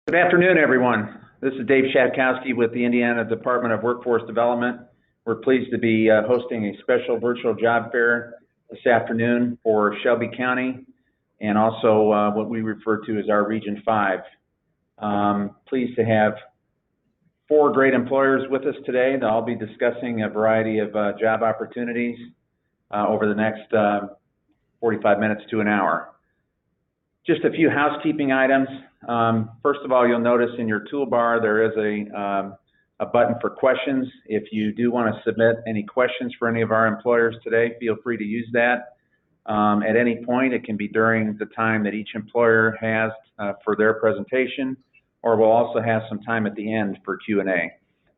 Good afternoon, everyone. This is Dave Shatkowski with the Indiana Department of Workforce Development. We're pleased to be hosting a special virtual job fair this afternoon for Shelby County and also what we refer to as our Region 5. Pleased to have 4 great employers with us today. They'll all be discussing a variety of job opportunities over the next 45 minutes to an hour. Just a few housekeeping items. First of all, you'll notice in your toolbar there is a button for questions. If you do want to submit any questions for any of our employers today, feel free to use that. At any point, it can be during the time that each employer has for their presentation, or we'll also have some time at the end for Q&A.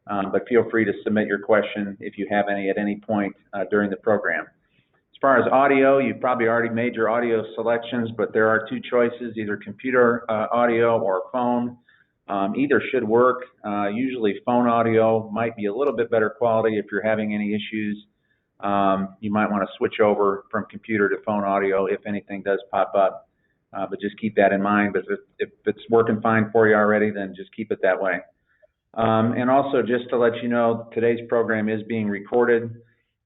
But feel free to submit your question if you have any at any point during the program. As far as audio, you've probably already made your audio selections, but there are 2 choices, either computer audio or phone. Either should work. Usually phone audio might be a little bit better quality. If you're having any issues, you might want to switch over from computer to phone audio if anything does pop up. But just keep that in mind. But if it's working fine for you already, then just keep it that way. And also, just to let you know, today's program is being recorded.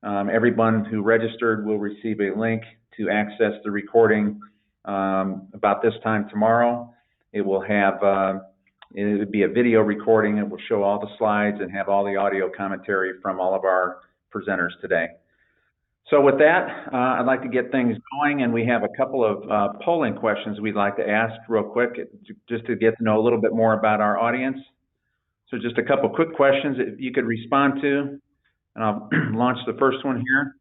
Everyone who registered will receive a link to access the recording about this time tomorrow. It will have, it would be a video recording. It will show all the slides and have all the audio commentary from all of our presenters today. So with that, I'd like to get things going, and we have a couple of polling questions we'd like to ask real quick, just to get to know a little bit more about our audience. So just a couple quick questions that you could respond to. And I'll launch the first one here.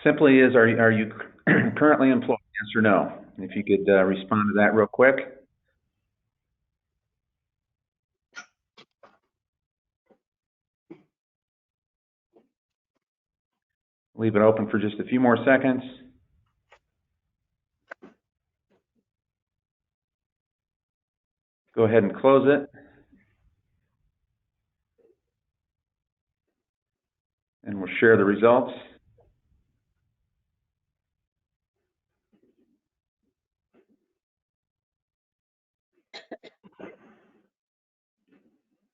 Simply is, are you currently employed, yes or no? If you could respond to that real quick. Leave it open for just a few more seconds. Go ahead and close it. And we'll share the results.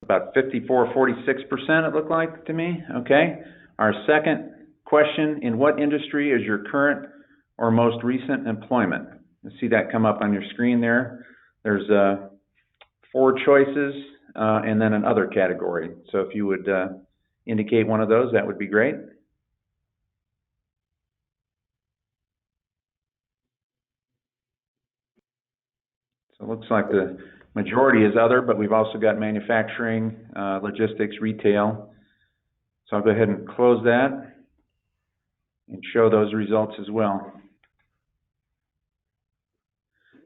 About 46% it looked like to me. Okay. Our second question, in what industry is your current or most recent employment? You see that come up on your screen there. There's 4 choices and then an other category. So if you would indicate one of those, that would be great. So it looks like the majority is other, but we've also got manufacturing, logistics, retail. So I'll go ahead and close that and show those results as well.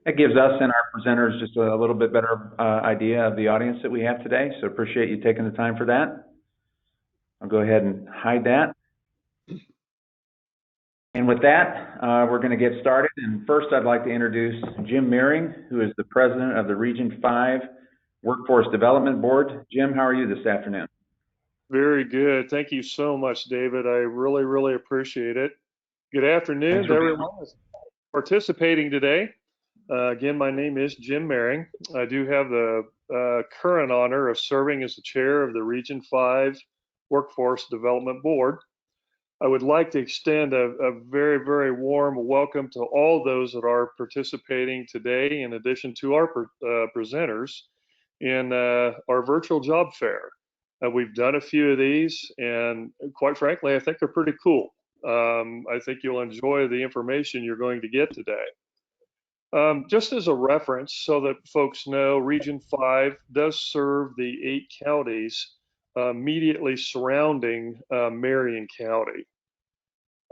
That gives us and our presenters just a little bit better idea of the audience that we have today. So appreciate you taking the time for that. I'll go ahead and hide that. And with that, we're going to get started. And first, I'd like to introduce Jim Meering, who is the president of the Region 5 Workforce Development Board. Jim, how are you this afternoon? Very good. Thank you so much, David. I really, really appreciate it. Good afternoon to everyone who's participating today. Again, my name is Jim Meering. I do have the current honor of serving as the chair of the Region 5 Workforce Development Board. I would like to extend a very, very warm welcome to all those that are participating today, in addition to our presenters, in our virtual job fair. We've done a few of these, and quite frankly, I think they're pretty cool. I think you'll enjoy the information you're going to get today. Just as a reference, so that folks know, Region 5 does serve the 8 counties immediately surrounding Marion County.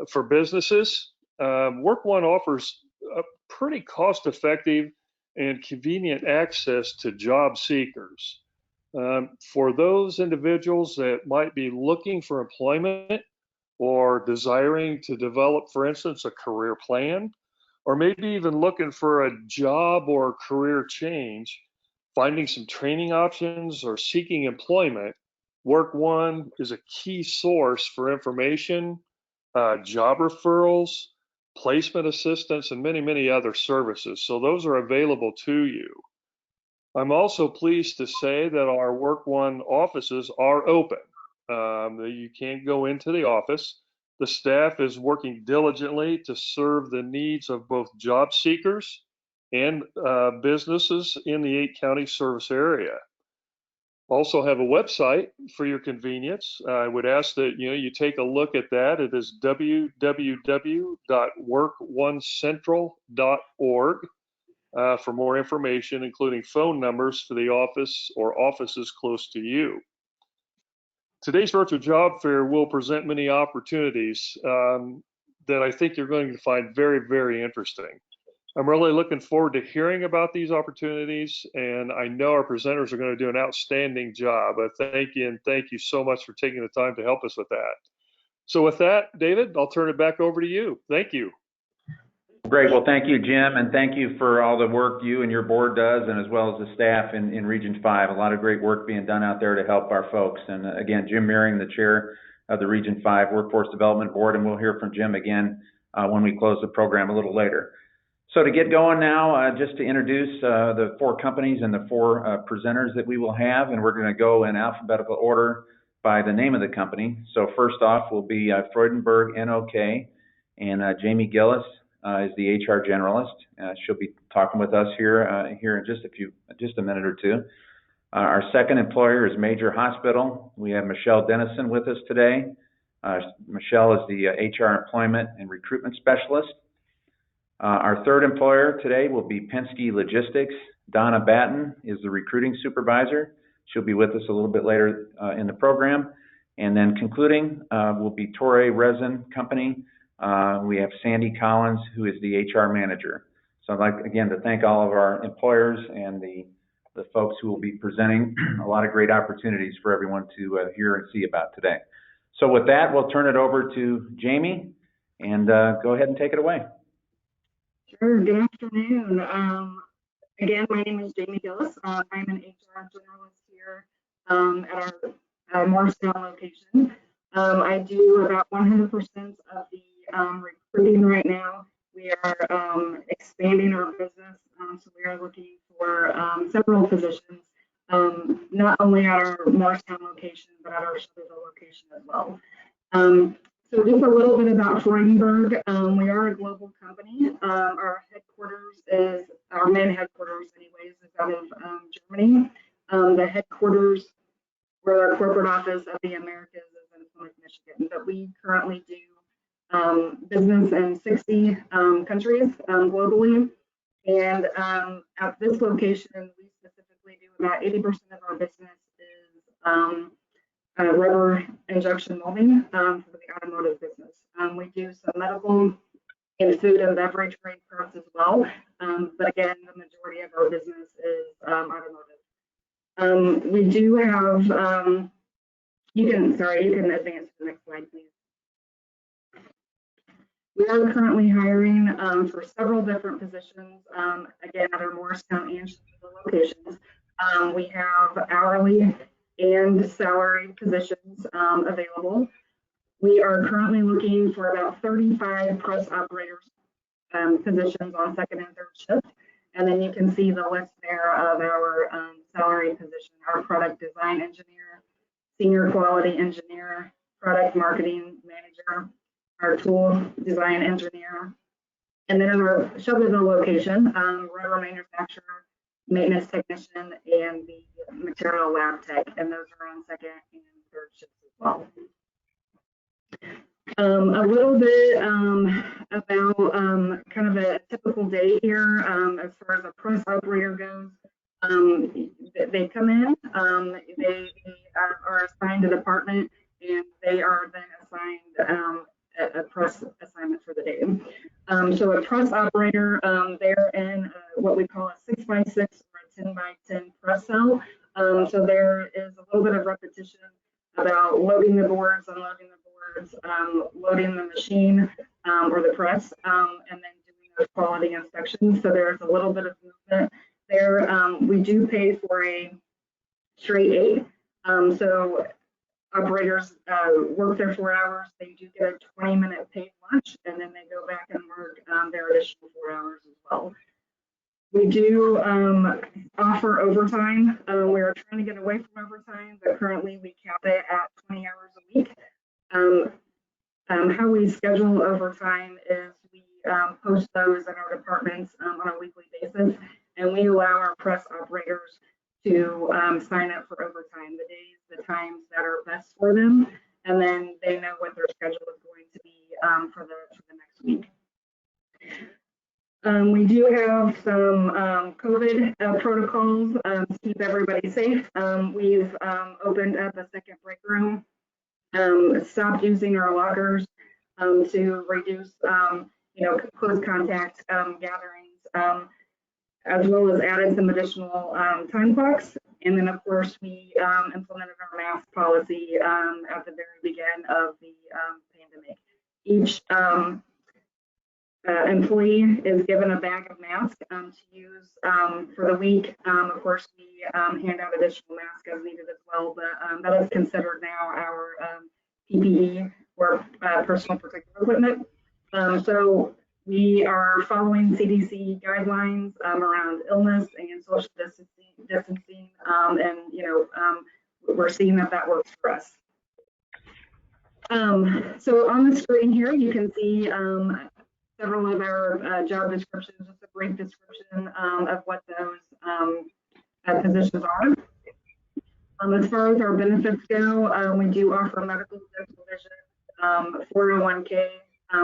For businesses, Work One offers a pretty cost-effective and convenient access to job seekers. For those individuals that might be looking for employment or desiring to develop, for instance, a career plan, or maybe even looking for a job or career change, finding some training options or seeking employment, Work One is a key source for information, job referrals, placement assistance, and many, many other services. So those are available to you. I'm also pleased to say that our Work One offices are open. You can't go into the office. The staff is working diligently to serve the needs of both job seekers and businesses in the 8-county service area. Also have a website for your convenience. I would ask that you take a look at that. It is www.workonecentral.org for more information, including phone numbers for the office or offices close to you. Today's virtual job fair will present many opportunities that I think you're going to find very, very interesting. I'm really looking forward to hearing about these opportunities, and I know our presenters are going to do an outstanding job. Thank you, and thank you so much for taking the time to help us with that. So with that, David, I'll turn it back over to you. Thank you. Great. Well, thank you, Jim, and thank you for all the work you and your board does, and as well as the staff in Region 5. A lot of great work being done out there to help our folks. And again, Jim Mearing, the chair of the Region 5 Workforce Development Board, and we'll hear from Jim again when we close the program a little later. So to get going now, just to introduce the 4 companies and the 4 presenters that we will have, and we're going to go in alphabetical order by the name of the company. So first off will be Freudenberg NOK, and Jamie Gillis is the HR generalist. She'll be talking with us here in just a minute or two. Our second employer is Major Hospital. We have Michelle Denison with us today. Michelle is the HR employment and recruitment specialist. Our third employer today will be Penske Logistics. Donna Batten is the recruiting supervisor. She'll be with us a little bit later in the program. And then concluding will be Torrey Resin Company. We have Sandy Collins, who is the HR manager. So I'd like, again, to thank all of our employers and the folks who will be presenting a lot of great opportunities for everyone to hear and see about today. So with that, we'll turn it over to Jamie, and go ahead and take it away. Sure. Good afternoon. Again, my name is Jamie Gillis. I'm an HR generalist here at our Morristown location. I do about 100% of the recruiting right now. We are expanding our business, so we are looking for several positions, not only at our Morristown location, but at our Shelbyville location as well. So just a little bit about Freudenberg. We are a global company. Our main headquarters anyways, is out of Germany. The headquarters, where our corporate office of the Americas is in Plymouth, Michigan. But we currently do business in 60 countries globally. And at this location, we specifically do about 80% of our business is rubber injection molding for the automotive business. We do some medical and food and beverage grade parts as well. But again, the majority of our business is automotive. We do have, you can advance to the next slide, please. We are currently hiring for several different positions, again, at our Morristown and Shelbyville locations. We have hourly and salaried positions available. We are currently looking for about 35 press operators positions on second and third shift. And then you can see the list there of our salary position, our product design engineer, senior quality engineer, product marketing manager, our tool design engineer. And then in our Shelbyville location, rubber manufacturer, maintenance technician, and the material lab tech, and those are on second and third shifts as well. A little bit about kind of a typical day here as far as a press operator goes. They come in, they are assigned a department, and they are then assigned a press assignment for the day. So a press operator, they're in what we call a 6x6 or a 10x10 press cell. So there is a little bit of repetition about loading the boards, unloading the boards, loading the machine or the press, and then doing those quality inspections. So there's a little bit of movement there. We do pay for a straight 8. So operators work their 4 hours, they do get a 20-minute paid lunch, and then they go back and work their additional 4 hours as well. We do offer overtime. We're trying to get away from overtime, but currently we cap it at 20 hours a week. How we schedule overtime is we post those in our departments on a weekly basis, and we allow our press operators to sign up for overtime, the days, the times that are best for them, and then they know what their schedule is going to be for the next week. We do have some COVID protocols to keep everybody safe. We've opened up a second break room, stopped using our lockers to reduce, close contact gatherings, as well as added some additional time clocks. And then, of course, we implemented our mask policy at the very beginning of the pandemic. Each employee is given a bag of masks to use for the week. Of course, we hand out additional masks as needed as well, but that is considered now our PPE, or personal protective equipment. So we are following CDC guidelines around illness and social distancing, and we're seeing that works for us. So on the screen here, you can see several of our job descriptions, just a brief description of what those positions are. As far as our benefits go, we do offer medical, dental, vision, 401k.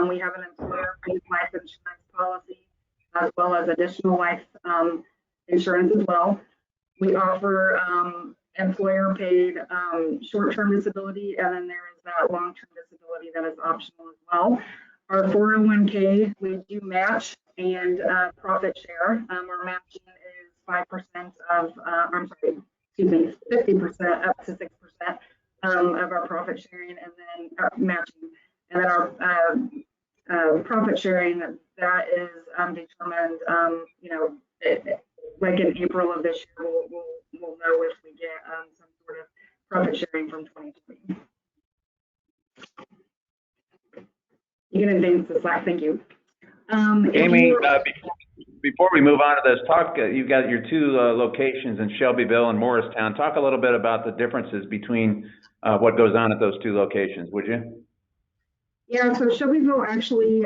We have an employer-paid life insurance policy, as well as additional life insurance as well. We offer employer-paid short-term disability, and then there is that long-term disability that is optional as well. Our 401k, we do match and profit share. Our matching is 5% of, 50% up to 6% of our profit sharing, and then matching. And then our profit sharing, that is determined, like in April of this year, we'll know if we get some sort of profit sharing from 2020. You can advance the slide, thank you. Amy, before we move on to this, you've got your two locations in Shelbyville and Morristown. Talk a little bit about the differences between what goes on at those two locations, would you? Yeah, so Shelbyville actually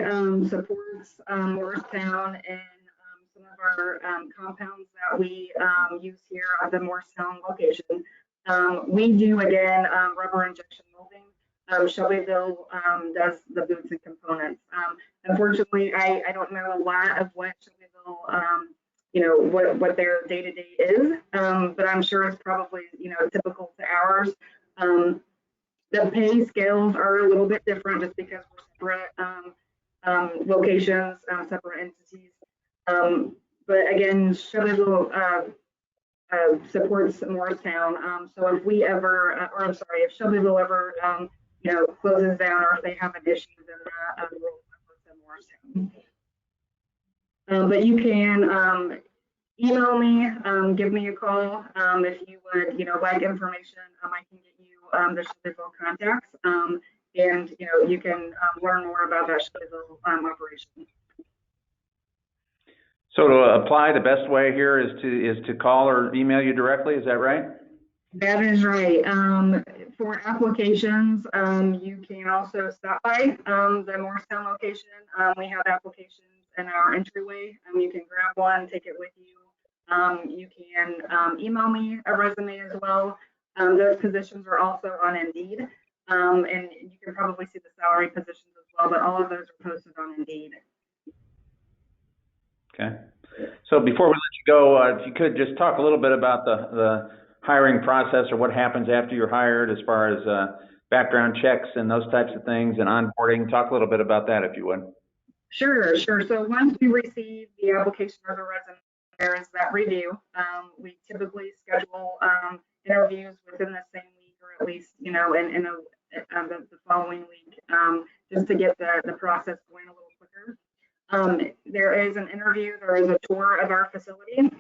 supports Morristown and some of our compounds that we use here at the Morristown location. We do, again, rubber injection molding. Shelbyville does the boots and components. Unfortunately, I don't know a lot of what Shelbyville, what their day-to-day is, but I'm sure it's probably, typical to ours. The pay scales are a little bit different just because we're separate locations, separate entities. But again, Shelbyville supports Morristown. So if we ever, if Shelbyville ever, closes down, or if they have an issue, then that will work in Morristown. But you can email me, give me a call if you would, like information. I can get you the Shelbyville contacts, and you can learn more about that Shelbyville operation. So to apply, the best way here is to call or email you directly. Is that right? That is right. For applications, you can also stop by the Morristown location. We have applications in our entryway. You can grab one, take it with you. You can email me a resume as well. Those positions are also on Indeed, and you can probably see the salary positions as well, but all of those are posted on Indeed. Okay. So before we let you go, if you could just talk a little bit about the hiring process, or what happens after you're hired as far as background checks and those types of things and onboarding. Talk a little bit about that if you would. Sure. So once we receive the application or the resume, there is that review. We typically schedule interviews within the same week, or at least, in the following week, just to get the process going a little quicker. There is an interview, there is a tour of our facility.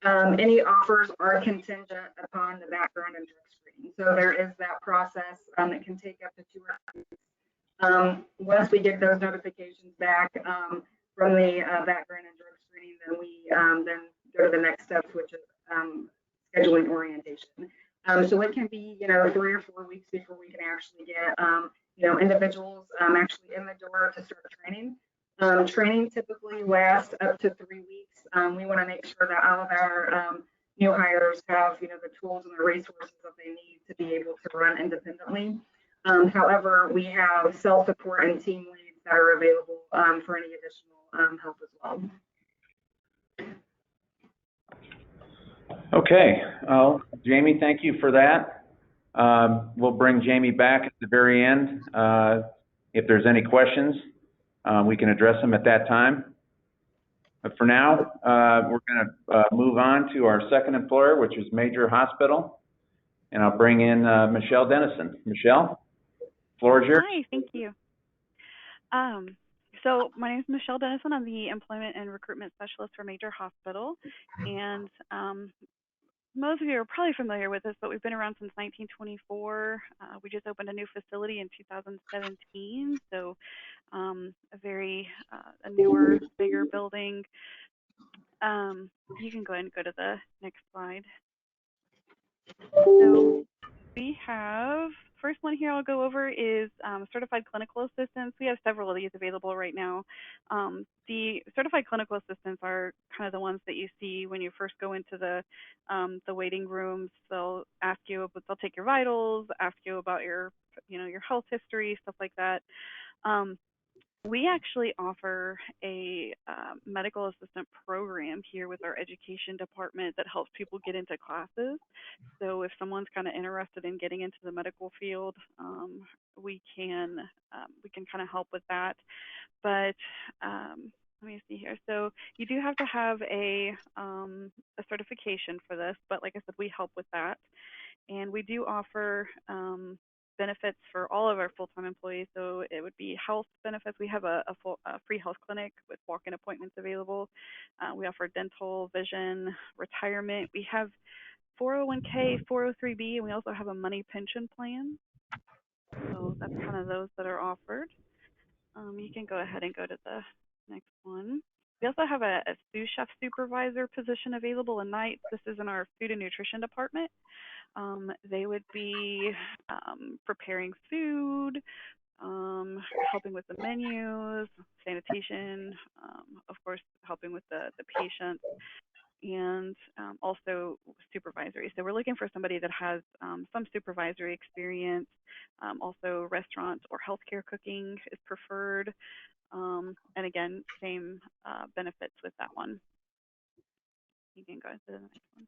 Any offers are contingent upon the background and drug So there is that process that can take up to 2 or 3 weeks. Once we get those notifications back from the background and drug screening, then we then go to the next steps, which is scheduling orientation. So it can be, 3 or 4 weeks before we can actually get, individuals actually in the door to start training. Training typically lasts up to 3 weeks. We want to make sure that all of our new hires have, the tools and the resources that they need to be able to run independently. However, we have self-support and team leads that are available for any additional help as well. Okay, Jamie, thank you for that. We'll bring Jamie back at the very end. If there's any questions, we can address them at that time. But for now, we're going to move on to our second employer, which is Major Hospital. And I'll bring in Michelle Denison. Michelle, floor is yours. Hi, thank you. So my name is Michelle Denison. I'm the Employment and Recruitment Specialist for Major Hospital. And most of you are probably familiar with this, but we've been around since 1924. We just opened a new facility in 2017. So a very a newer, bigger building. You can go ahead and go to the next slide. So we have, first one here I'll go over is certified clinical assistants. We have several of these available right now. The certified clinical assistants are kind of the ones that you see when you first go into the waiting rooms. They'll ask you, they'll take your vitals, ask you about your, your health history, stuff like that. We actually offer a medical assistant program here with our education department that helps people get into classes. So if someone's kind of interested in getting into the medical field, we can kind of help with that. But let me see here. So you do have to have a certification for this, but like I said, we help with that. And we do offer benefits for all of our full-time employees. So it would be health benefits. We have a free health clinic with walk-in appointments available. We offer dental, vision, retirement. We have 401k, 403b, and we also have a money pension plan. So that's kind of those that are offered. You can go ahead and go to the next one. We also have a Sous chef supervisor position available at night. This is in our food and nutrition department. They would be preparing food, helping with the menus, sanitation, of course, helping with the patients, and also supervisory. So we're looking for somebody that has some supervisory experience. Also, restaurants or healthcare cooking is preferred. And again, same benefits with that one. You can go to the next one.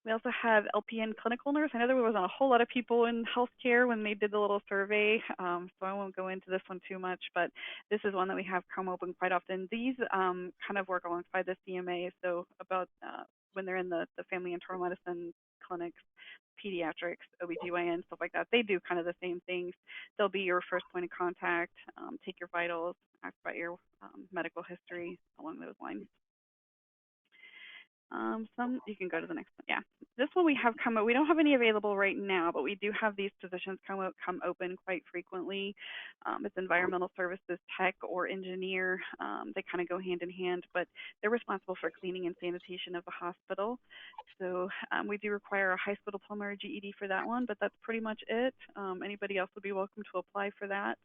We also have Lpn Clinical Nurse. I know there wasn't a whole lot of people in healthcare when they did the little survey, so I won't go into this one too much, but this is one that we have come open quite often. These kind of work alongside the CMA, so about when they're in the family internal medicine clinics, pediatrics, OBGYN, stuff like that, they do kind of the same things. They'll be your first point of contact, take your vitals, ask about your medical history along those lines. You can go to the next one. Yeah, this one we have come up. We don't have any available right now, but we do have these positions come open quite frequently. It's environmental services tech or engineer. They kind of go hand in hand, but they're responsible for cleaning and sanitation of the hospital. So we do require a high school diploma or GED for that one, but that's pretty much it. Anybody else would be welcome to apply for that.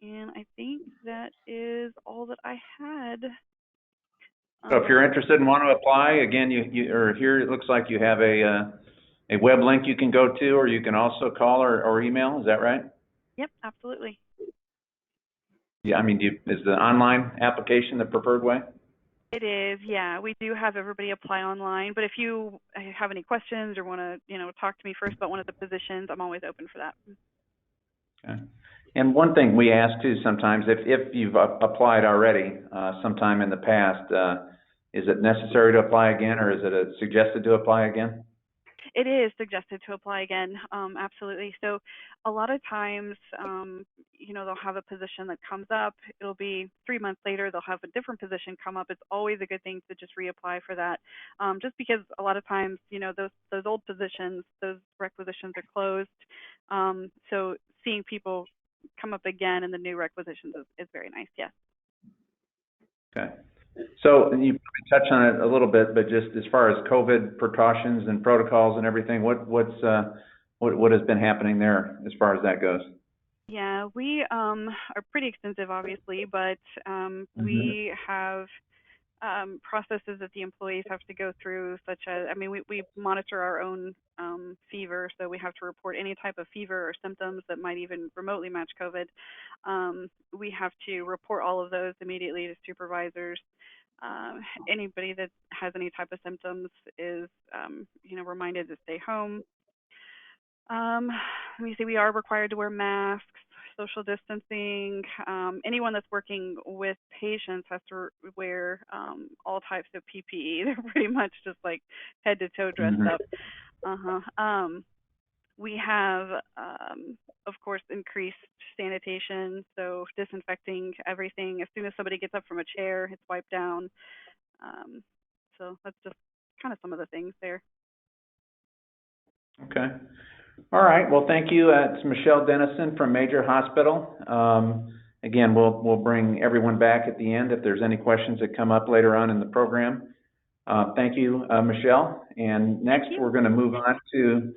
And I think that is all that I had. So if you're interested and want to apply, again, or here it looks like you have a web link you can go to, or you can also call or email. Is that right? Yep, absolutely. Yeah, I mean, is the online application the preferred way? It is, yeah. We do have everybody apply online, but if you have any questions or want to, talk to me first about one of the positions, I'm always open for that. Okay. And one thing we ask too sometimes, if you've applied already sometime in the past, is it necessary to apply again, or is it suggested to apply again? It is suggested to apply again, absolutely. So a lot of times, you know, they'll have a position that comes up. It'll be 3 months later, they'll have a different position come up. It's always a good thing to just reapply for that, just because a lot of times, you know, those old positions, those requisitions are closed. So seeing people come up again in the new requisitions is very nice, yes. Okay. So you probably touched on it a little bit, but just as far as COVID precautions and protocols and everything, what has been happening there as far as that goes? Yeah, we are pretty extensive, obviously, but we have processes that the employees have to go through, such as, I mean, we monitor our own fever, so we have to report any type of fever or symptoms that might even remotely match COVID. We have to report all of those immediately to supervisors. Anybody that has any type of symptoms is, you know, reminded to stay home. Let me see, we are required to wear masks, social distancing. Anyone that's working with patients has to wear all types of PPE. They're pretty much just like head to toe dressed up. We have, of course, increased sanitation, so disinfecting everything. As soon as somebody gets up from a chair, it's wiped down. So that's just kind of some of the things there. Okay. All right. Well, thank you. It's Michelle Denison from Major Hospital. Again, we'll bring everyone back at the end if there's any questions that come up later on in the program. Thank you, Michelle. And next, we're going to move on to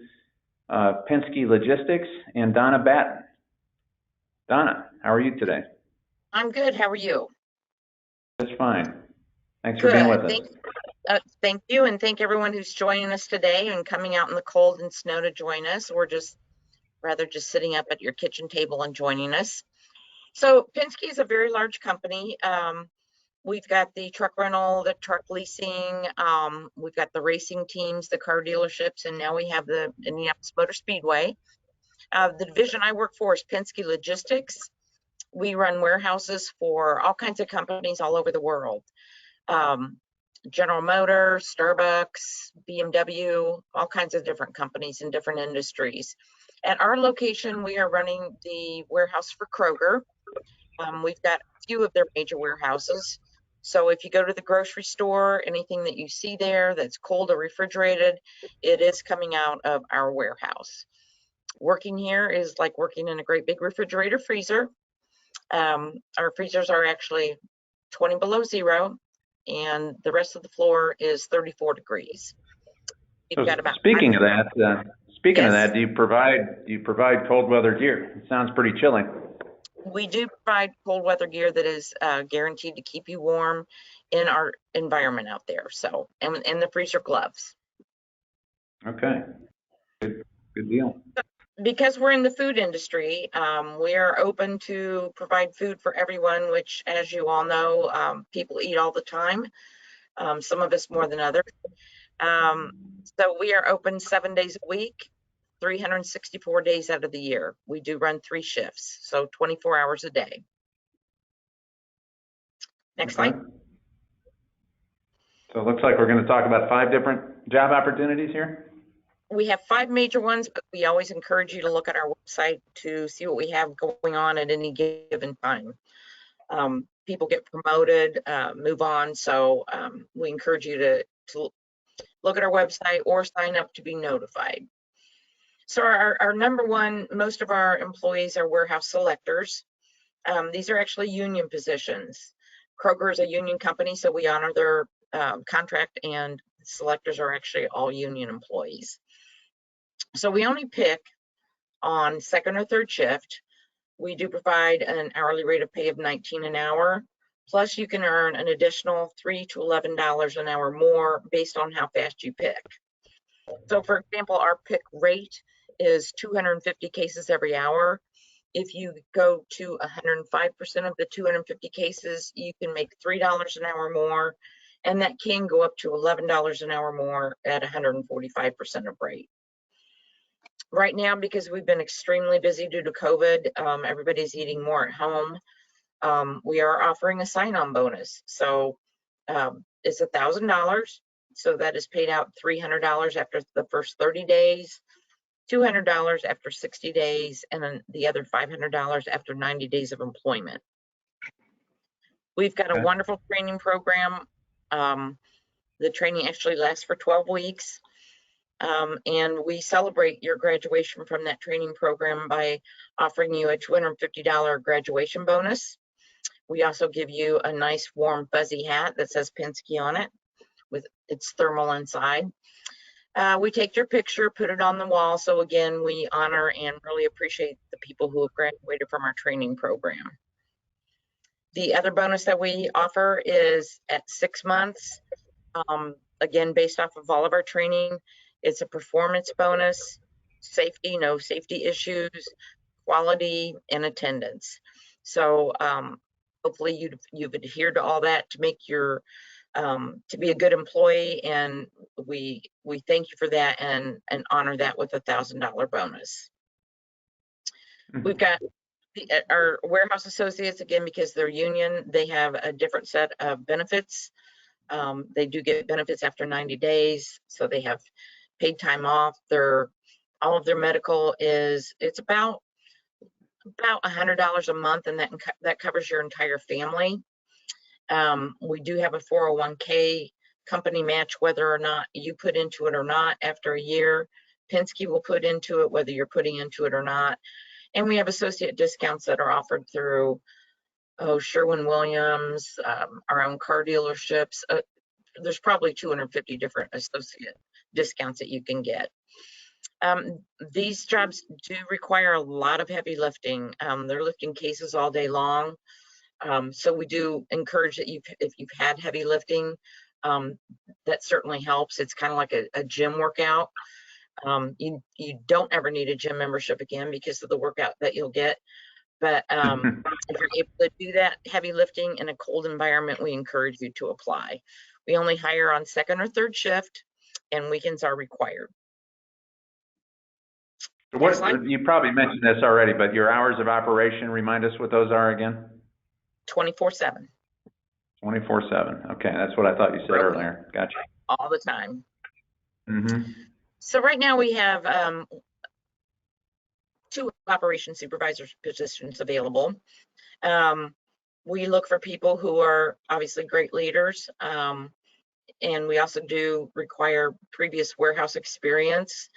Penske Logistics and Donna Batten. Donna, how are you today? I'm good. How are you? Just fine. Thanks for being with us. Thank you, and thank everyone who's joining us today and coming out in the cold and snow to join us, or just sitting up at your kitchen table and joining us. So Penske is a very large company. We've got the truck rental, the truck leasing, we've got the racing teams, the car dealerships, and now we have the Indianapolis Motor Speedway. The division I work for is Penske Logistics. We run warehouses for all kinds of companies all over the world. General Motors, Starbucks, BMW, all kinds of different companies in different industries. At our location, we are running the warehouse for Kroger. We've got a few of their major warehouses. So if you go to the grocery store, anything that you see there that's cold or refrigerated, it is coming out of our warehouse. Working here is like working in a great big refrigerator freezer. Our freezers are actually 20 below zero, and the rest of the floor is 34 degrees. So speaking of that, do you provide cold weather gear? It sounds pretty chilly. We do provide cold weather gear that is guaranteed to keep you warm in our environment out there. So, and the freezer gloves. Okay, good deal. Because we're in the food industry, we are open to provide food for everyone, which, as you all know, people eat all the time. Some of us more than others. So we are open 7 days a week, 364 days out of the year. We do run 3 shifts, so 24 hours a day. Next slide. So it looks like we're going to talk about 5 different job opportunities here. We have 5 major ones, but we always encourage you to look at our website to see what we have going on at any given time. People get promoted, move on, so we encourage you to look at our website or sign up to be notified. So our number one, most of our employees are warehouse selectors. These are actually union positions. Kroger is a union company, so we honor their contract, and selectors are actually all union employees. So we only pick on second or third shift. We do provide an hourly rate of pay of $19 an hour. Plus you can earn an additional $3 to $11 an hour more based on how fast you pick. So for example, our pick rate is 250 cases every hour. If you go to 105% of the 250 cases, you can make $3 an hour more, and that can go up to $11 an hour more at 145% of rate. Right now, because we've been extremely busy due to COVID, everybody's eating more at home. We are offering a sign-on bonus. So it's $1,000. So that is paid out $300 after the first 30 days, $200 after 60 days, and then the other $500 after 90 days of employment. We've got a Okay. wonderful training program. The training actually lasts for 12 weeks. And we celebrate your graduation from that training program by offering you a $250 graduation bonus. We also give you a nice warm fuzzy hat that says Penske on it with its thermal inside. We take your picture, put it on the wall. So again, we honor and really appreciate the people who have graduated from our training program. The other bonus that we offer is at 6 months. Again, based off of all of our training, it's a performance bonus, safety, no safety issues, quality, and attendance. So hopefully you've adhered to all that to make your to be a good employee, and we thank you for that and honor that with a $1,000 bonus. We've got our warehouse associates, again, because they're union, they have a different set of benefits. They do get benefits after 90 days, so they have paid time off. All of their medical it's about $100 a month, and that covers your entire family. We do have a 401k company match, whether or not you put into it or not. After a year, Penske will put into it whether you're putting into it or not. And we have associate discounts that are offered through Sherwin-Williams, our own car dealerships. There's probably 250 different associate discounts that you can get. These jobs do require a lot of heavy lifting. They're lifting cases all day long. So we do encourage that if you've had heavy lifting, that certainly helps. It's kind of like a gym workout. You don't ever need a gym membership again because of the workout that you'll get. But if you're able to do that heavy lifting in a cold environment, we encourage you to apply. We only hire on second or third shift, and weekends are required. You probably mentioned this already, but your hours of operation, remind us what those are again? 24/7. 24/7. Okay, that's what I thought you said earlier. Gotcha. All the time. Mm-hmm. So right now we have 2 operation supervisor positions available. We look for people who are obviously great leaders, and we also do require previous warehouse experience.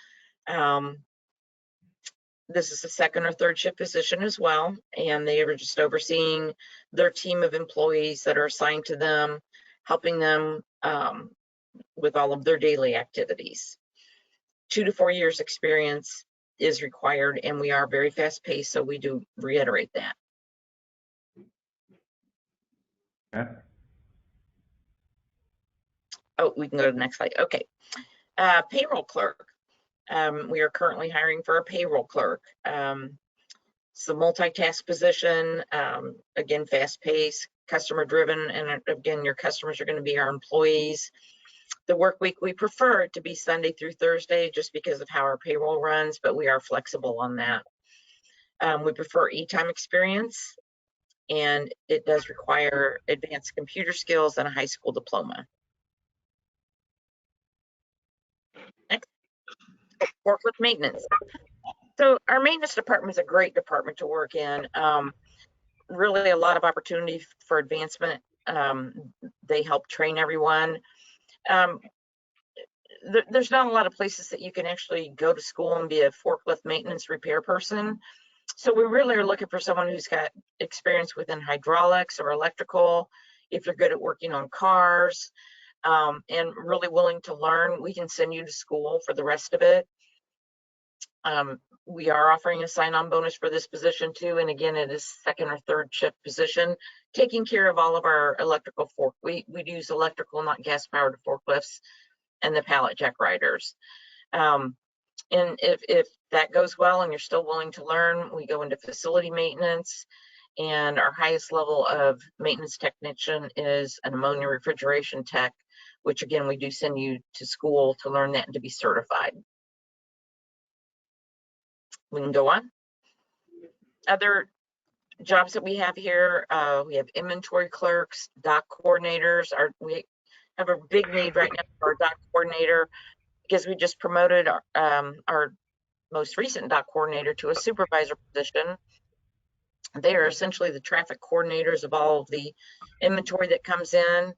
This is a second or third shift position as well, and they are just overseeing their team of employees that are assigned to them, helping them with all of their daily activities. 2 to 4 years experience is required, and we are very fast paced, so we do reiterate that. Okay. Oh, we can go to the next slide. Okay. Payroll clerk. We are currently hiring for a payroll clerk. It's a multitask position, again, fast paced, customer driven, and again, your customers are going to be our employees. The work week, we prefer it to be Sunday through Thursday just because of how our payroll runs, but we are flexible on that. We prefer e-time experience, and it does require advanced computer skills and a high school diploma. Next, workload maintenance. So our maintenance department is a great department to work in. Really a lot of opportunity for advancement. They help train everyone. There's not a lot of places that you can actually go to school and be a forklift maintenance repair person. So we really are looking for someone who's got experience within hydraulics or electrical. If you're good at working on cars and really willing to learn, we can send you to school for the rest of it. We are offering a sign-on bonus for this position too. And again, it is second or third shift position, taking care of all of our electrical fork. We use electrical, not gas powered forklifts and the pallet jack riders. And if that goes well and you're still willing to learn, we go into facility maintenance, and our highest level of maintenance technician is an ammonia refrigeration tech, which again, we do send you to school to learn that and to be certified. We can go on. Other jobs that we have here, we have inventory clerks, dock coordinators. have a big need right now for our dock coordinator because we just promoted our most recent dock coordinator to a supervisor position. They are essentially the traffic coordinators of all of the inventory that comes in,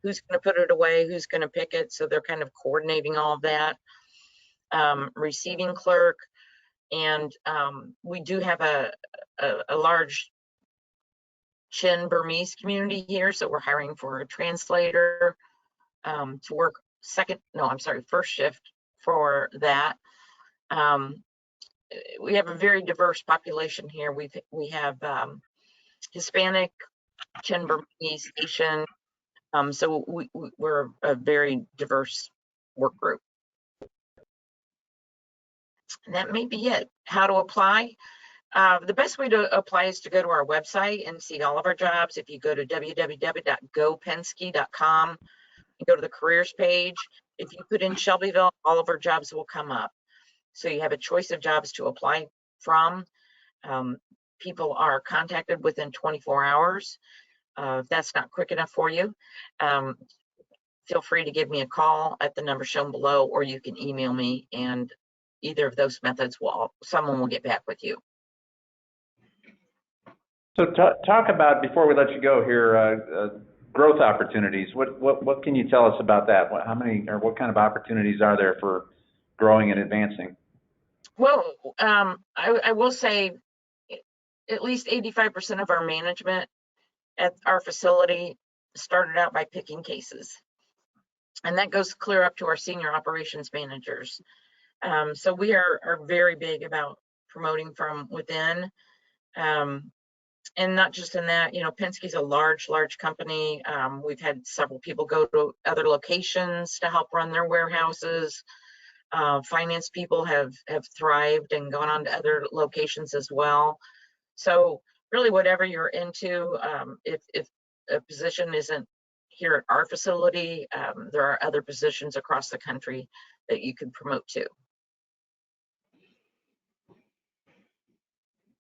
who's going to put it away, who's going to pick it. So they're kind of coordinating all of that. Receiving clerk, and we do have a large Chin Burmese community here, so we're hiring for a translator to work first shift for that. We have a very diverse population here. We have Hispanic, Chin Burmese, Asian, so we're a very diverse work group. And that may be it. How to apply? The best way to apply is to go to our website and see all of our jobs. If you go to www.gopenske.com and go to the careers page, if you put in Shelbyville, all of our jobs will come up. So you have a choice of jobs to apply from. People are contacted within 24 hours. If that's not quick enough for you, feel free to give me a call at the number shown below, or you can email me, and either of those methods someone will get back with you. So talk about, before we let you go here, growth opportunities. What can you tell us about that? How many or what kind of opportunities are there for growing and advancing? Well, I will say at least 85% of our management at our facility started out by picking cases. And that goes clear up to our senior operations managers. So we are very big about promoting from within. And not just in that, Penske's a large company. We've had several people go to other locations to help run their warehouses. Finance people have thrived and gone on to other locations as well. So really, whatever you're into, if a position isn't here at our facility, there are other positions across the country that you can promote to.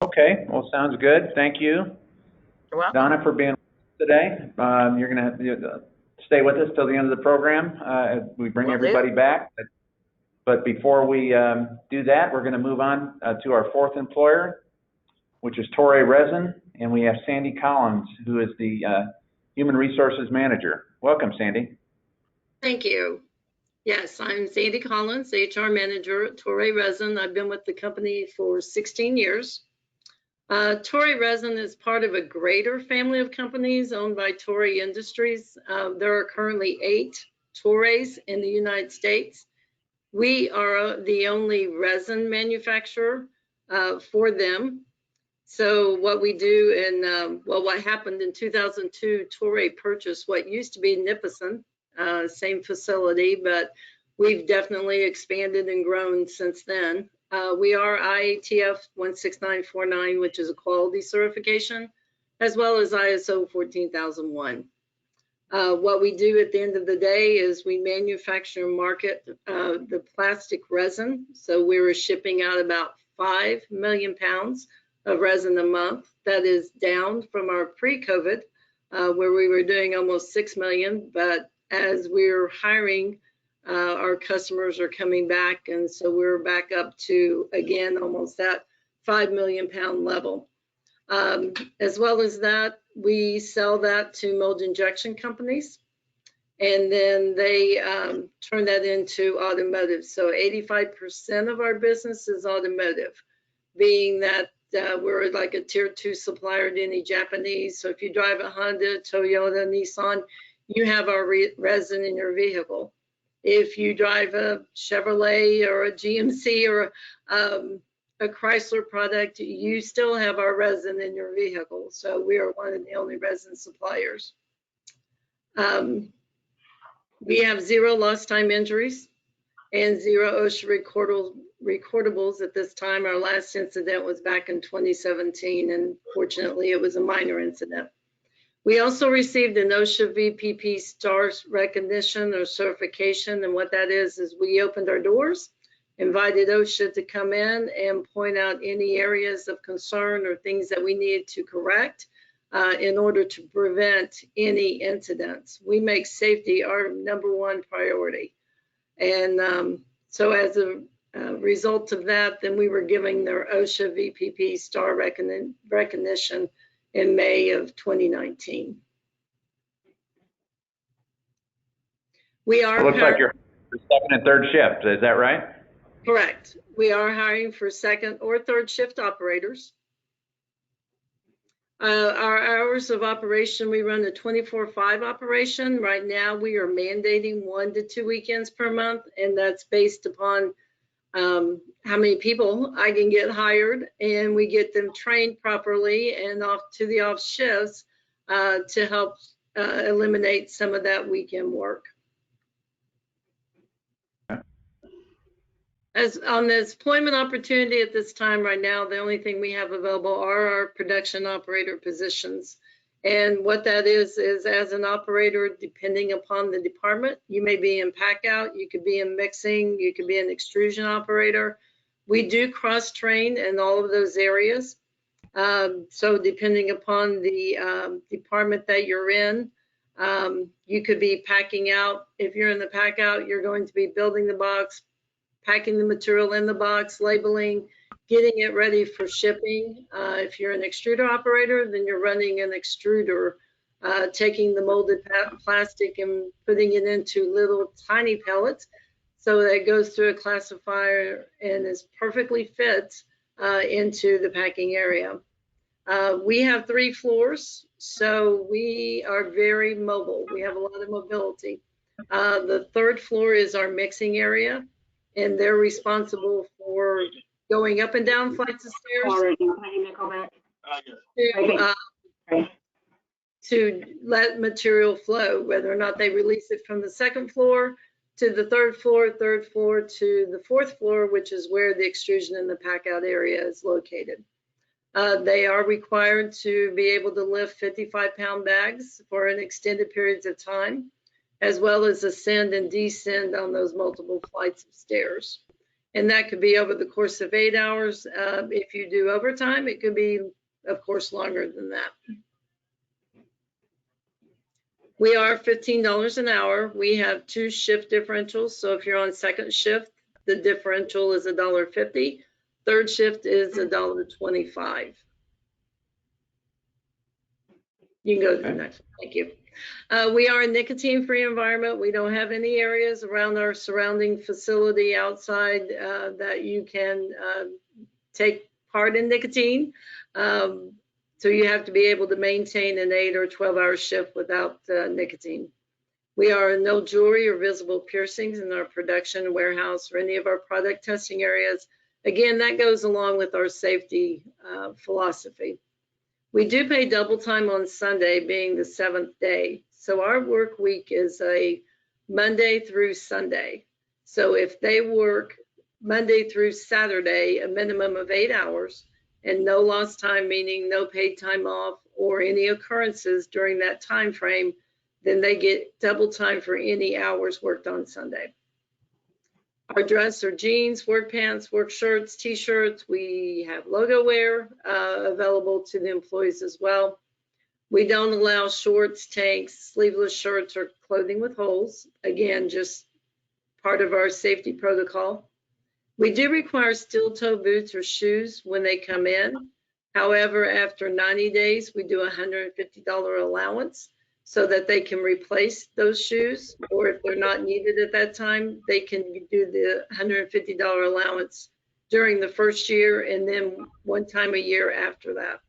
Okay, well, sounds good. Thank you, You're welcome. Donna, for being with us today. You're going to stay with us till the end of the program as we bring everybody back. But before we do that, we're going to move on to our fourth employer, which is Torrey Resin, and we have Sandy Collins, who is the Human Resources Manager. Welcome, Sandy. Thank you. Yes, I'm Sandy Collins, HR Manager at Torrey Resin. I've been with the company for 16 years. Torrey Resin is part of a greater family of companies owned by Torrey Industries. There are currently 8 Torreys in the United States. We are the only resin manufacturer for them. So what we do, and what happened in 2002, Torrey purchased what used to be Nipison, same facility, but we've definitely expanded and grown since then. We are IATF 16949, which is a quality certification, as well as ISO 14001. What we do at the end of the day is we manufacture and market the plastic resin. So we were shipping out about 5 million pounds of resin a month. That is down from our pre-COVID, where we were doing almost 6 million. But as we're hiring, our customers are coming back. And so we're back up to, again, almost that 5 million pound level. As well as that, we sell that to mold injection companies, and then they turn that into automotive. So 85% of our business is automotive, being that we're like a tier 2 supplier to any Japanese. So if you drive a Honda, Toyota, Nissan, you have our resin in your vehicle. If you drive a Chevrolet or a GMC or a Chrysler product, you still have our resin in your vehicle. So we are one of the only resin suppliers. We have 0 lost time injuries and 0 OSHA recordables at this time. Our last incident was back in 2017, and fortunately it was a minor incident. We also received an OSHA VPP STARS recognition or certification, and what that is we opened our doors, invited OSHA to come in and point out any areas of concern or things that we needed to correct. in order to prevent any incidents. We make safety our #1 priority. And so as a result of that, then we were giving their OSHA VPP star recognition in May of 2019. We are It looks like you're for second and third shift. Is that right? correct. We are hiring for second or third shift operators. Our hours of operation, we run a 24/5 operation. Right now, we are mandating 1 to 2 weekends per month, and that's based upon how many people I can get hired, and we get them trained properly and off to the off shifts to help eliminate some of that weekend work. As on this employment opportunity at this time right now, the only thing we have available are our production operator positions. And what that is as an operator, depending upon the department, you may be in pack out, you could be in mixing, you could be an extrusion operator. We do cross train in all of those areas. So depending upon the department that you're in, you could be packing out. If you're in the pack out, you're going to be building the box, packing the material in the box, labeling, getting it ready for shipping. If you're an extruder operator, then you're running an extruder, taking the molded plastic and putting it into little tiny pellets so that it goes through a classifier and is perfectly fit into the packing area. We have 3 floors, so we are very mobile. We have a lot of mobility. The 3rd floor is our mixing area, and they're responsible for going up and down flights of stairs to let material flow, whether or not they release it from the 2nd floor to the 3rd floor, 3rd floor to the 4th floor, which is where the extrusion and the pack out area is located. They are required to be able to lift 55-pound bags for an extended periods of time, as well as ascend and descend on those multiple flights of stairs. And that could be over the course of 8 hours. If you do overtime, it could be, of course, longer than that. We are $15 an hour. We have 2 shift differentials. So if you're on 2nd shift, the differential is $1.50. 3rd shift is $1.25. You can go to the next one. Thank you. We are a nicotine-free environment. We don't have any areas around our surrounding facility outside that you can take part in nicotine. So you have to be able to maintain an 8 or 12-hour shift without nicotine. We are no jewelry or visible piercings in our production warehouse or any of our product testing areas. Again, that goes along with our safety philosophy. We do pay double time on Sunday, being the 7th day. So our work week is a Monday through Sunday. So if they work Monday through Saturday, a minimum of 8 hours, and no lost time, meaning no paid time off or any occurrences during that time frame, then they get double time for any hours worked on Sunday. Our dress are jeans, work pants, work shirts, t-shirts. We have logo wear available to the employees as well. We don't allow shorts, tanks, sleeveless shirts, or clothing with holes. Again, just part of our safety protocol. We do require steel toe boots or shoes when they come in. However, after 90 days, we do a $150 allowance so that they can replace those shoes, or if they're not needed at that time, they can do the $150 allowance during the first year and then one time a year after that.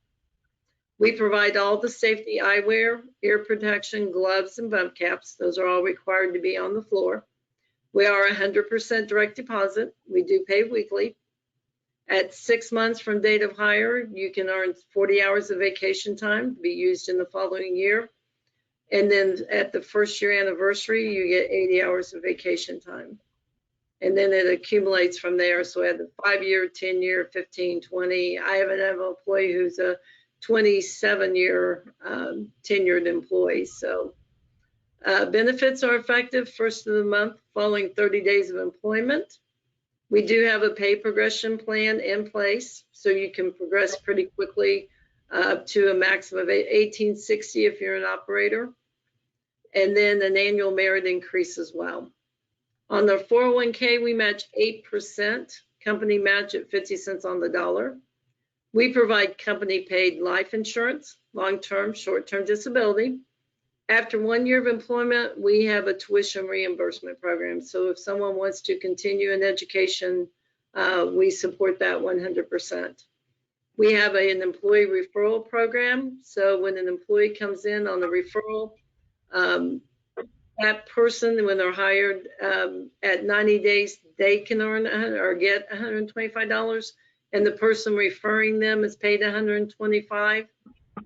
We provide all the safety eyewear, ear protection, gloves, and bump caps. Those are all required to be on the floor. We are 100% direct deposit. We do pay weekly. At 6 months from date of hire, you can earn 40 hours of vacation time to be used in the following year. And then at the first year anniversary, you get 80 hours of vacation time. And then it accumulates from there. So at the 5-year, 10-year, 15, 20, I have an employee who's a 27-year tenured employee. So benefits are effective first of the month following 30 days of employment. We do have a pay progression plan in place, so you can progress pretty quickly up to a maximum of 1860 if you're an operator, and then an annual merit increase as well. On the 401k, we match 8%, company match at 50 cents on the dollar. We provide company paid life insurance, long-term, short-term disability. After 1 year of employment, we have a tuition reimbursement program. So if someone wants to continue in education, we support that 100%. We have an employee referral program. So when an employee comes in on a referral, that person, when they're hired at 90 days, they can earn or get $125, and the person referring them is paid $125.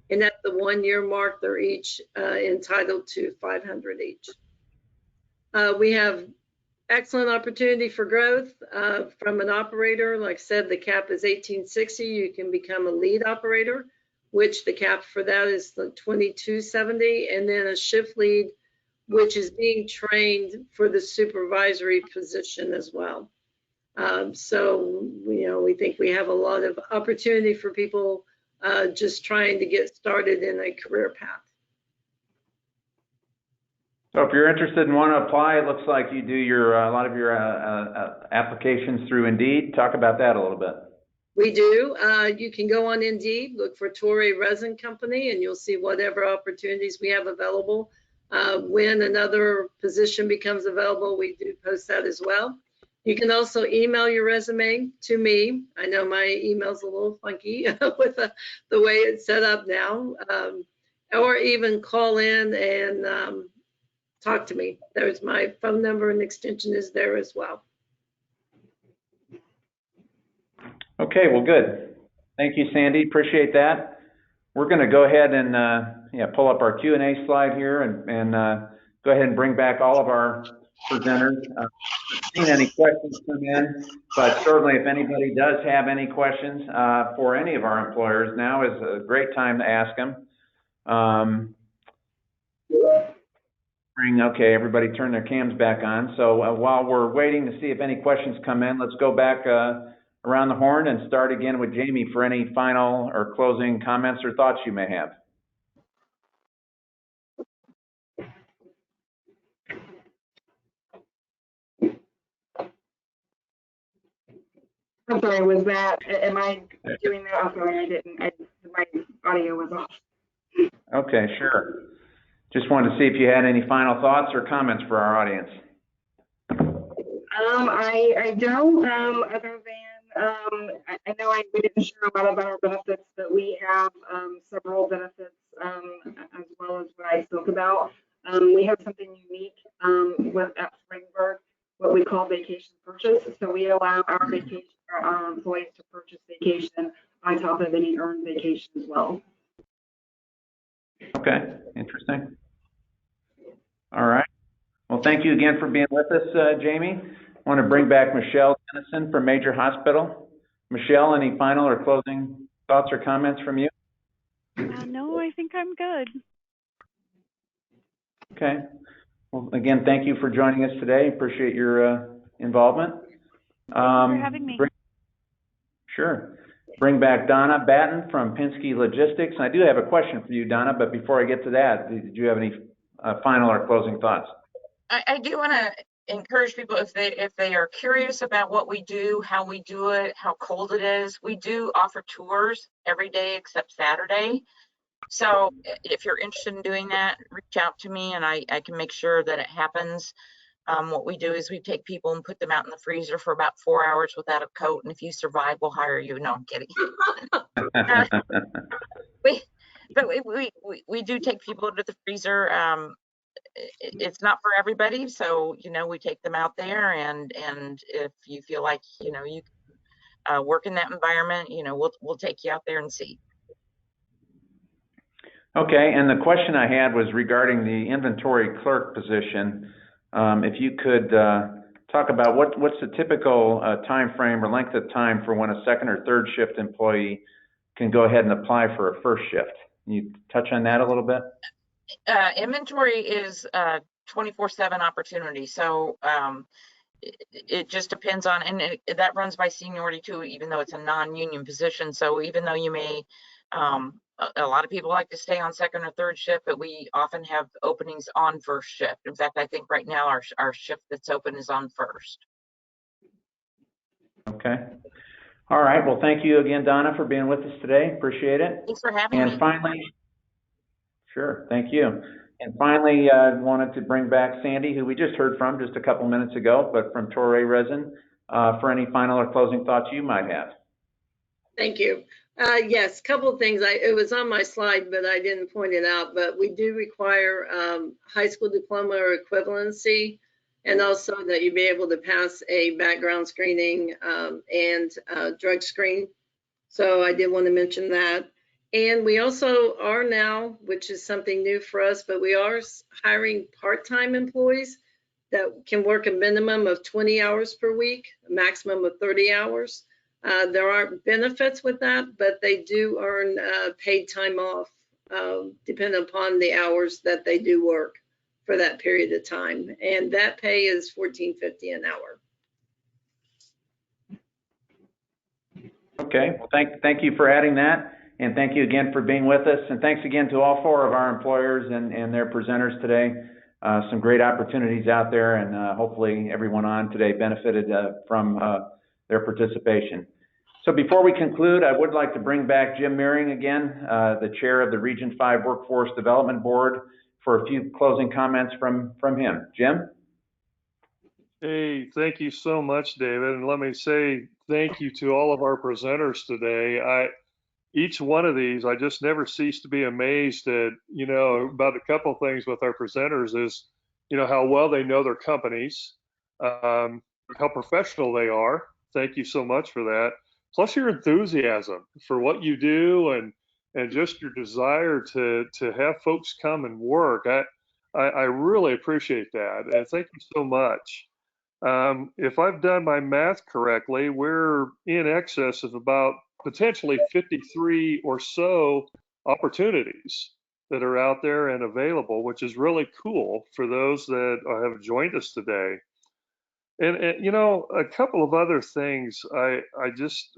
And at the 1 year mark, they're each entitled to $500 each. We have excellent opportunity for growth from an operator. Like I said, the cap is 1860. You can become a lead operator, which the cap for that is the 2270, and then a shift lead, which is being trained for the supervisory position as well. So, you know, we think we have a lot of opportunity for people just trying to get started in a career path. So if you're interested and want to apply, it looks like you do your a lot of your applications through Indeed. Talk about that a little bit. We do. You can go on Indeed, look for Torrey Resin Company, and you'll see whatever opportunities we have available. When another position becomes available, we do post that as well. You can also email your resume to me. I know my email's a little funky with the way it's set up now, or even call in and talk to me. There's my phone number and extension is there as well. Okay, well, good. Thank you, Sandy. Appreciate that. We're going to go ahead and pull up our Q&A slide here and go ahead and bring back all of our presenters. Seen any questions come in, but certainly if anybody does have any questions for any of our employers, now is a great time to ask them. Okay, everybody turn their cams back on. So while we're waiting to see if any questions come in, let's go back around the horn and start again with Jamie for any final or closing comments or thoughts you may have. I'm sorry, was that, am I doing that? I'm sorry, I didn't, my audio was off. Okay, sure. Just wanted to see if you had any final thoughts or comments for our audience. I don't, other than, I know we didn't share a lot about our benefits, but we have several benefits as well as what I spoke about. We have something unique at Springburg, what we call vacation purchase. So we allow our employees to purchase vacation on top of any earned vacation as well. Okay, interesting. All right. Well, thank you again for being with us, Jamie. I want to bring back Michelle Denison from Major Hospital. Michelle, any final or closing thoughts or comments from you? No, I think I'm good. Okay. Well, again, thank you for joining us today. Appreciate your involvement. Thanks for having me. Sure. Bring back Donna Batten from Penske Logistics. I do have a question for you, Donna, but before I get to that, did you have any final or closing thoughts? I do want to encourage people, if they are curious about what we do, how we do it, how cold it is, we do offer tours every day except Saturday. So if you're interested in doing that, reach out to me and I can make sure that it happens. What we do is we take people and put them out in the freezer for about 4 hours without a coat, and if you survive, we'll hire you. No, I'm kidding. We do take people to the freezer. It's not for everybody, so we take them out there, and if you feel like you work in that environment, we'll take you out there and see. Okay, and the question I had was regarding the inventory clerk position. If you could talk about what's the typical time frame or length of time for when a second or third shift employee can go ahead and apply for a first shift. Can you touch on that a little bit? Inventory is 24/7 opportunity, so it just depends on, and that runs by seniority too, even though it's a non-union position. So even though you may A lot of people like to stay on second or third shift, but we often have openings on first shift. In fact, I think right now our shift that's open is on first. Okay. All right. Well, thank you again, Donna, for being with us today. Appreciate it. Thanks for having And me. finally, sure, thank you. And finally, I wanted to bring back Sandy, who we just heard from just a couple minutes ago, but from Torrey Resin, for any final or closing thoughts you might have. Thank you. Yes, couple of things. It was on my slide, but I didn't point it out. But we do require high school diploma or equivalency, and also that you be able to pass a background screening and drug screen. So I did want to mention that. And we also are now, which is something new for us, but we are hiring part-time employees that can work a minimum of 20 hours per week, a maximum of 30 hours. There aren't benefits with that, but they do earn paid time off, depending upon the hours that they do work for that period of time. And that pay is $14.50 an hour. Okay, well, thank you for adding that, and thank you again for being with us, and thanks again to all four of our employers and their presenters today. Some great opportunities out there, and hopefully everyone on today benefited from their participation. So before we conclude, I would like to bring back Jim Meering again, the chair of the Region 5 Workforce Development Board, for a few closing comments from him. Jim? Hey, thank you so much, David. And let me say thank you to all of our presenters today. Each one of these, I just never cease to be amazed at, about a couple things with our presenters is, how well they know their companies, how professional they are. Thank you so much for that. Plus your enthusiasm for what you do and just your desire to have folks come and work. I really appreciate that. And thank you so much. If I've done my math correctly, we're in excess of about potentially 53 or so opportunities that are out there and available, which is really cool for those that have joined us today. And a couple of other things I just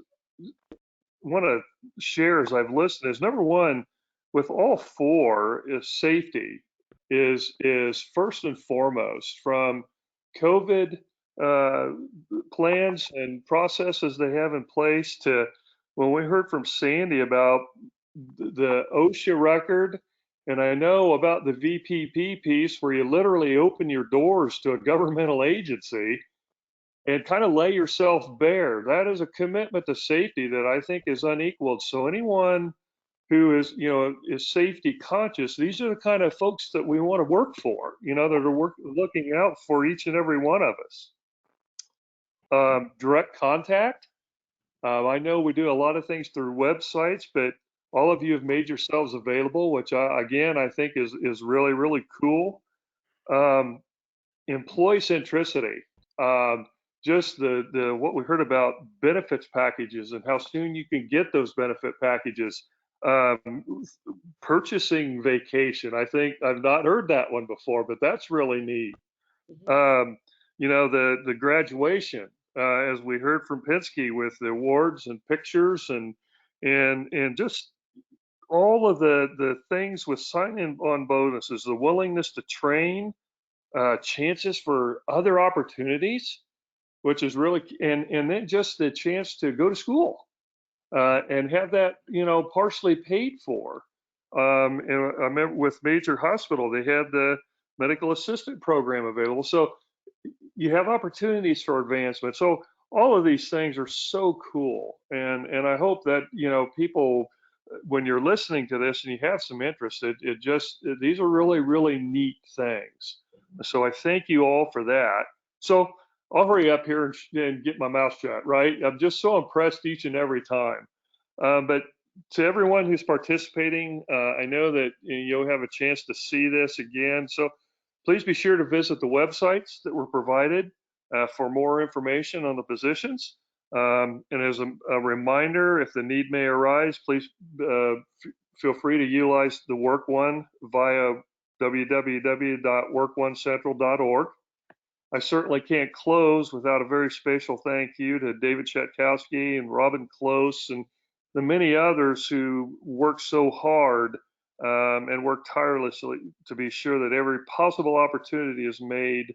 want to share as I've listened is, number one, with all four, is safety is first and foremost, from COVID plans and processes they have in place to when we heard from Sandy about the OSHA record, and I know about the VPP piece where you literally open your doors to a governmental agency and kind of lay yourself bare. That is a commitment to safety that I think is unequaled. So anyone who is, is safety conscious, these are the kind of folks that we want to work for, that are looking out for each and every one of us. Direct contact. I know we do a lot of things through websites, but all of you have made yourselves available, which again, I think is really, really cool. Employee centricity. Just the what we heard about benefits packages and how soon you can get those benefit packages. Purchasing vacation. I think I've not heard that one before, but that's really neat. The graduation, as we heard from Penske, with the awards and pictures and just all of the things with sign-in on bonuses, the willingness to train, chances for other opportunities, which is really, and then just the chance to go to school and have that, partially paid for. And I remember with Major Hospital, they had the medical assistant program available. So you have opportunities for advancement. So all of these things are so cool. And I hope that, people, when you're listening to this and you have some interest, these are really, really neat things. So I thank you all for that. So I'll hurry up here and get my mouth shut, right? I'm just so impressed each and every time. But to everyone who's participating, I know that you'll have a chance to see this again. So please be sure to visit the websites that were provided for more information on the positions. And as a reminder, if the need may arise, please feel free to utilize the Work One via www.workoncentral.org. I certainly can't close without a very special thank you to David Chetkowski and Robin Close and the many others who work so hard and work tirelessly to be sure that every possible opportunity is made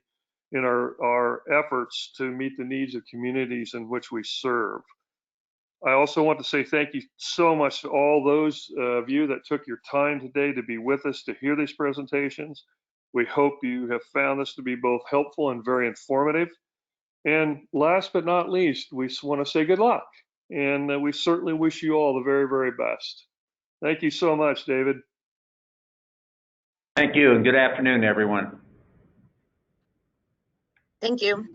in our efforts to meet the needs of communities in which we serve. I also want to say thank you so much to all those of you that took your time today to be with us to hear these presentations. We hope you have found this to be both helpful and very informative. And last but not least, we want to say good luck. And we certainly wish you all the very, very best. Thank you so much, David. Thank you, and good afternoon, everyone. Thank you.